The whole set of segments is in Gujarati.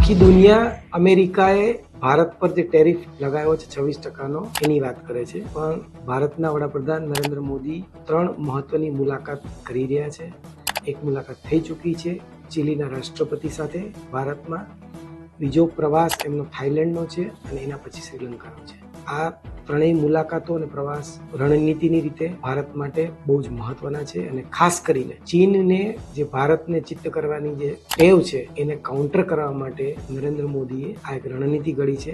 આખી દુનિયા અમેરિકાએ ભારત પર જે ટેરિફ લગાવ્યો છે 26%નો એની વાત કરે છે, પણ ભારતના વડાપ્રધાન નરેન્દ્ર મોદી 3 મહત્વની મુલાકાત કરી રહ્યા છે. એક મુલાકાત થઈ ચૂકી છે ચીલીના રાષ્ટ્રપતિ સાથે ભારતમાં. બીજો પ્રવાસ એમનો થાઈલેન્ડનો છે અને એના પછી શ્રીલંકાનો છે. આ ત્રણેય મુલાકાતો અને પ્રવાસ રણનીતિની રીતે ભારત માટે બહુ જ મહત્વના છે અને ખાસ કરીને ચીનને જે ભારતને ચિત્ત કરવાની જે ટેવ છે એને કાઉન્ટર કરવા માટે નરેન્દ્ર મોદીએ આ એક રણનીતિ ઘડી છે.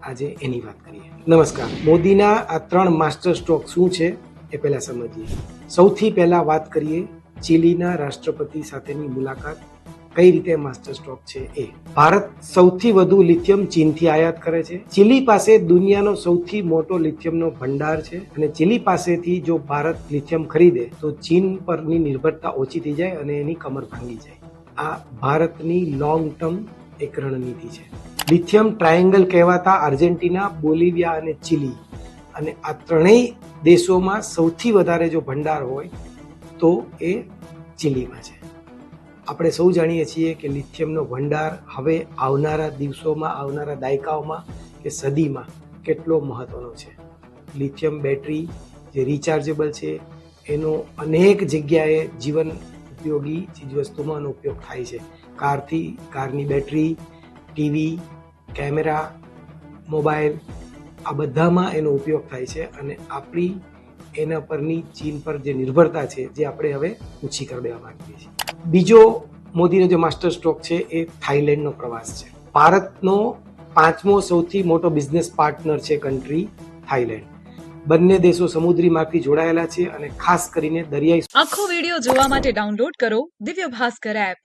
આજે એની વાત કરીએ. નમસ્કાર. મોદીના આ 3 માસ્ટર સ્ટ્રોક શું છે એ પહેલા સમજીએ. સૌથી પહેલા વાત કરીએ ચીલીના રાષ્ટ્રપતિ સાથેની મુલાકાત. કઈ રીતે માસ્ટર સ્ટ્રોક છે એ. ભારત સૌથી વધુ લિથિયમ ચીનથી આયાત કરે છે. ચીલી પાસે દુનિયાનો સૌથી મોટો લિથિયમનો ભંડાર છે અને ચીલી પાસેથી જો ભારત લિથિયમ ખરીદે તો ચીન પરની નિર્ભરતા ઓછી થઈ જાય અને એની કમર ભાંગી જાય. આ ભારતની લોંગ ટર્મ એક રણનીતિ છે. લિથિયમ ટ્રાયેંગલ કહેવાતા આર્જેન્ટિના, બોલિવિયા અને ચીલી, અને આ ત્રણેય દેશોમાં સૌથી વધારે જો ભંડાર હોય તો એ ચીલીમાં છે. આપણે સૌ જાણીએ છીએ કે લિથિયમનો ભંડાર હવે આવનારા દિવસોમાં, આવનારા દાયકાઓમાં કે સદીમાં કેટલો મહત્વનો છે. લિથિયમ બેટરી જે રિચાર્જેબલ છે એનો અનેક જગ્યાએ જીવન ઉપયોગી ચીજવસ્તુમાં એનો ઉપયોગ થાય છે. કારની બેટરી, ટીવી, કેમેરા, મોબાઈલ, આ બધામાં એનો ઉપયોગ થાય છે અને આપણી એના પરની ચીન પર જે નિર્ભરતા છે જે આપણે હવે ઓછી કરી દેવા માંગીએ છીએ. બીજો મોદીનો જે માસ્ટર સ્ટ્રોક છે એ થાઈલેન્ડનો પ્રવાસ છે. ભારતનો 5મો સૌથી મોટો બિઝનેસ પાર્ટનર છે કન્ટ્રી થાઈલેન્ડ. બંને દેશો સમુદ્રી માર્ગથી જોડાયેલા છે અને ખાસ કરીને દરિયાઈ. આખો વિડિયો જોવા માટે ડાઉનલોડ કરો દિવ્ય ભાસ્કર એપ.